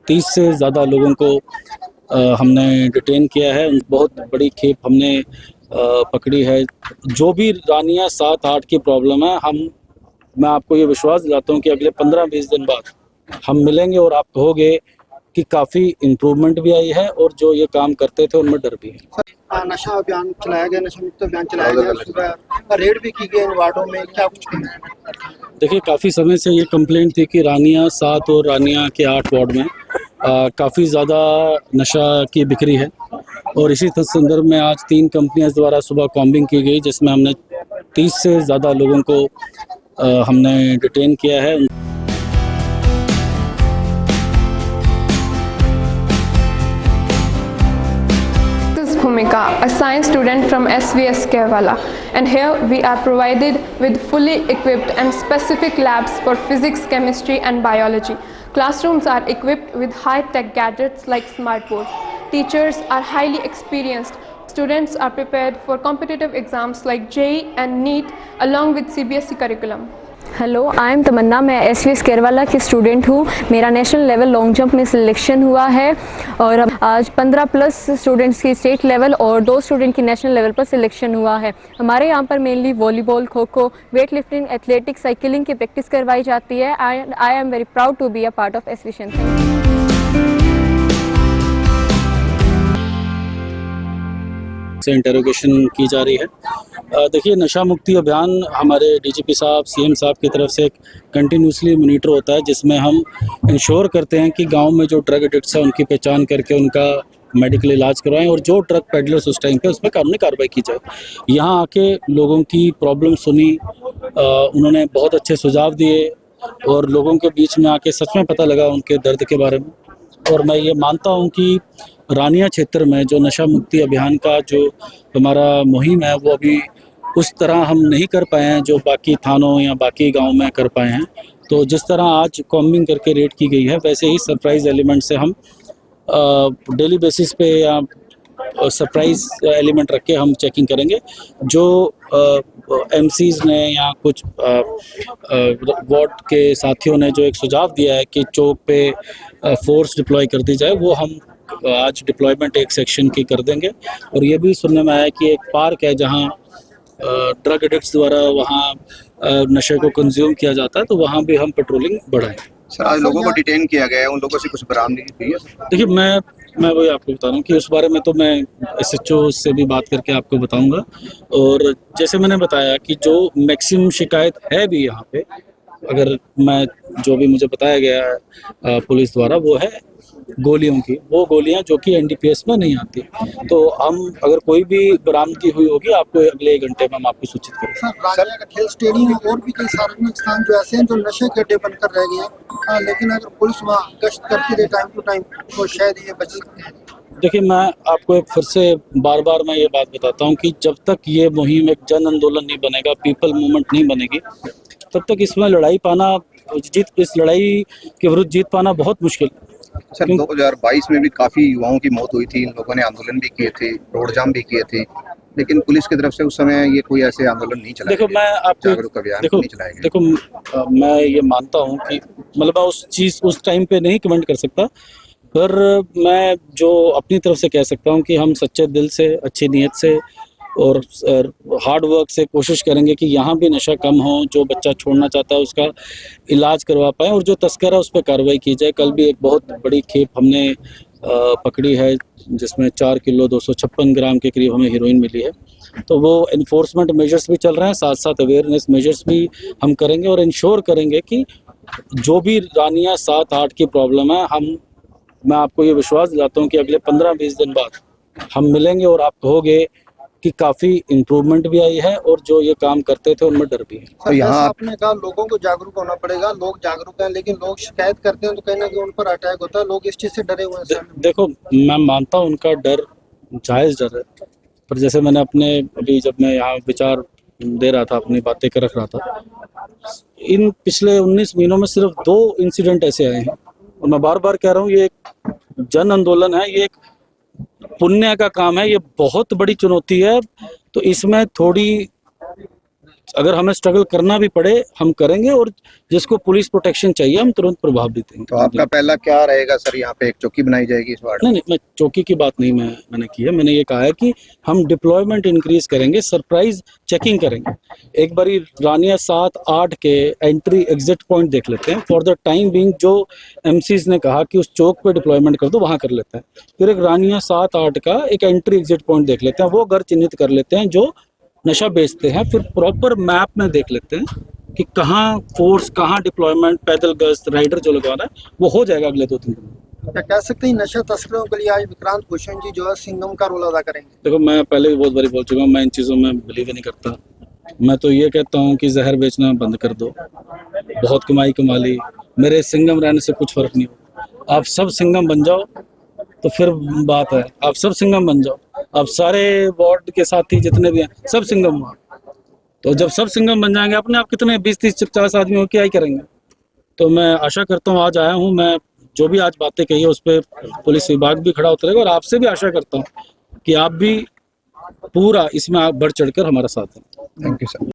30 से ज़्यादा लोगों को हमने डिटेन किया है। बहुत बड़ी खेप हमने पकड़ी है। जो भी रानियां 7-8 की प्रॉब्लम है, मैं आपको ये विश्वास दिलाता हूँ कि अगले 15-20 दिन बाद हम मिलेंगे और आप कहोगे कि काफ़ी इम्प्रूवमेंट भी आई है और जो ये काम करते थे उनमें डर भी है। नशा अभियान चलाया गया, नशा मुक्त अभियान चलाया गया, सुबह रेड भी की गई इन वार्डों में, क्या कुछ कहना है? देखिए, काफ़ी समय से ये कंप्लेंट थी कि रानियां 7 और रानियां के 8 वार्ड में काफ़ी ज़्यादा नशा की बिक्री है और इसी संदर्भ में आज 3 कंपनियों द्वारा सुबह कॉम्बिंग की गई, जिसमें हमने 30 से ज़्यादा लोगों को हमने डिटेन किया है। Bhumika, a science student from SVS Kerala, and here we are provided with fully equipped and specific labs for physics, chemistry and biology. Classrooms are equipped with high-tech gadgets like smartboards. Teachers are highly experienced. Students are prepared for competitive exams like JEE and NEET along with CBSE curriculum. Hello, I am Tamanna. मैं SVS केरवाला की student हूँ। मेरा national level long jump में selection हुआ है और आज 15+ स्टूडेंट्स की स्टेट लेवल और 2 स्टूडेंट की नेशनल लेवल पर सिलेक्शन हुआ है। हमारे यहाँ पर mainly volleyball, kho kho, weight lifting, athletics, cycling की प्रैक्टिस करवाई जाती है। I am very proud to be a part of SVS। से इंटरोगेशन की जा रही है। देखिए, नशा मुक्ति अभियान हमारे DGP साहब, CM साहब की तरफ से एक कंटिन्यूसली मॉनिटर होता है, जिसमें हम इंश्योर करते हैं कि गांव में जो ड्रग एडिक्ट्स हैं उनकी पहचान करके उनका मेडिकल इलाज करवाएं और जो ड्रग पेडलर्स उस टाइम पे उस पर कानूनी कार्रवाई की जाए। यहाँ आके लोगों की प्रॉब्लम सुनी, उन्होंने बहुत अच्छे सुझाव दिए और लोगों के बीच में आके सच में पता लगा उनके दर्द के बारे में। और मैं ये मानता हूँ कि रानिया क्षेत्र में जो नशा मुक्ति अभियान का जो हमारा मुहिम है, वो अभी उस तरह हम नहीं कर पाए हैं जो बाकी थानों या बाकी गांव में कर पाए हैं। तो जिस तरह आज कॉम्बिंग करके रेड की गई है, वैसे ही सरप्राइज एलिमेंट से हम डेली बेसिस पे या सरप्राइज एलिमेंट रख के हम चेकिंग करेंगे। जो MCs ने या कुछ वार्ड के साथियों ने जो एक सुझाव दिया है कि चौक पे फोर्स डिप्लॉय कर दी जाए, वो हम आज डिप्लॉयमेंट एक सेक्शन की कर देंगे। और ये भी सुनने में आया कि एक पार्क है जहाँ ड्रग एडिक्ट्स द्वारा वहाँ नशे को कंज्यूम किया जाता है, तो वहाँ भी हम पेट्रोलिंग बढ़ाएंगे। सर, आज लोगों को डिटेन किया गया है, उन लोगों से कुछ बरामदगी हुई है? देखिए, मैं वही आपको बता रहा हूँ कि उस बारे में तो मैं SHO से भी बात करके आपको बताऊंगा। और जैसे मैंने बताया कि जो मैक्सिमम शिकायत है भी यहाँ पे, अगर मैं जो भी मुझे बताया गया है पुलिस द्वारा, वो है गोलियों की। वो गोलियां जो कि NDPS में नहीं आती। तो हम अगर कोई भी बरामदगी हुई होगी, आपको अगले 1 घंटे में हम आपको सूचित करेंगे। सर, रानिया का खेल स्टेडियम और भी कई सार्वजनिक स्थान जो ऐसे हैं जो नशे के अड्डे बनकर रह गए हैं, लेकिन अगर पुलिस वहाँ गश्त करती रहे टाइम टू टाइम तो शायद ये बच सकते हैं। देखिए, मैं आपको एक फिर से बार मैं ये बात बताता हूँ कि जब तक ये मुहिम एक जन आंदोलन नहीं बनेगा, पीपल मूवमेंट नहीं बनेगी, तब तक इसमें इस लड़ाई के विरुद्ध जीत पाना बहुत मुश्किल है। सर, 2022 में भी काफी युवाओं की मौत हुई थी, इन लोगों ने आंदोलन भी किए थे, रोड जाम भी किए थे, लेकिन पुलिस की तरफ से उस समय ये कोई ऐसे आंदोलन नहीं चलाया। देखो, मैं आपको मैं ये मानता हूँ कि मतलब उस टाइम पे नहीं कमेंट कर सकता, पर मैं जो अपनी तरफ से कह सकता हूँ कि हम सच्चे दिल से, अच्छी नीयत से और हार्ड वर्क से कोशिश करेंगे कि यहाँ भी नशा कम हो। जो बच्चा छोड़ना चाहता है उसका इलाज करवा पाएँ और जो तस्कर है उस पर कार्रवाई की जाए। कल भी एक बहुत बड़ी खेप हमने पकड़ी है, जिसमें 4 किलो 256 ग्राम के करीब हमें हीरोइन मिली है। तो वो इन्फोर्समेंट मेजर्स भी चल रहे हैं, साथ साथ अवेयरनेस मेजर्स भी हम करेंगे और इंश्योर करेंगे कि जो भी रानियां 7-8 की प्रॉब्लम है, मैं आपको ये विश्वास दिलाता हूँ कि अगले 15-20 दिन बाद हम मिलेंगे और आप कहोगे कि काफ़ी इम्प्रूवमेंट भी आई है और जो ये काम करते थे उनमें डर भी है। तो यहाँ आपने कहा लोगों को जागरूक होना पड़ेगा, लोग जागरूक हैं, लेकिन लोग शिकायत करते हैं तो कहीं ना कहीं उन पर अटैक होता है, लोग इस चीज़ से डरे हुए हैं। देखो, मैं मानता हूँ उनका डर जायज़ डर है, पर जैसे मैंने अपने अभी जब मैं यहाँ विचार दे रहा था, अपनी बातें कर रख रहा था, इन पिछले 19 महीनों में सिर्फ 2 इंसिडेंट ऐसे आए हैं। और मैं बार कह रहा हूँ, ये एक जन आंदोलन है, ये एक पुण्य का काम है, ये बहुत बड़ी चुनौती है। तो इसमें थोड़ी अगर हमें स्ट्रगल करना भी पड़े हम करेंगे, और जिसको पुलिस प्रोटेक्शन चाहिए हम तुरंत प्रभाव भी देंगे। तो आपका पहला क्या रहेगा सर? यहाँ पे एक चौकी बनाई जाएगी इस वार्ड में? नहीं, मैं चौकी की बात नहीं मैंने की है। मैंने ये कहा है कि हम डिप्लॉयमेंट इंक्रीज करेंगे, सरप्राइज चेकिंग करेंगे। एक बारी रानिया 7-8 के एंट्री एग्जिट पॉइंट देख लेते हैं। फॉर द टाइम बीइंग जो एमसीज ने कहा कि उस चौक पे डिप्लॉयमेंट कर दो, वहाँ कर लेते हैं। फिर एक रानिया 7-8 का एक एंट्री एग्जिट पॉइंट देख लेते हैं, वो घर चिन्हित कर लेते हैं जो नशा बेचते हैं। फिर प्रॉपर मैप में देख लेते हैं कि कहाँ फोर्स, कहाँ डिप्लॉयमेंट, पैदल गश्त, राइडर जो लगवाना है वो हो जाएगा अगले 2-3 दिन में। क्या कह सकते हैं नशा तस्करों के लिए आज विक्रांत भूषण जी जो है सिंघम का रोल अदा करेंगे? देखो, मैं पहले भी बहुत बारी बोल चुका हूँ, मैं इन चीज़ों में बिलीव ही नहीं करता। मैं तो ये कहता हूँ कि जहर बेचना बंद कर दो, बहुत कमाई कमा ली, मेरे सिंघम रहने से कुछ फर्क नहीं होगा। आप सब सिंघम बन जाओ तो फिर बात है, आप सब सिंघम बन जाओ। अब सारे वार्ड के साथी जितने भी हैं सब सिंघम हुआ, तो जब सब सिंघम बन जाएंगे अपने आप कितने 20-30-50 आदमी हो क्या ही करेंगे। तो मैं आशा करता हूँ, आज आया हूँ मैं, जो भी आज बातें कही है उस पर पुलिस विभाग भी खड़ा उतरेगा, और आपसे भी आशा करता हूँ कि आप भी पूरा इसमें आप बढ़ चढ़कर हमारा साथ दें। Thank you sir.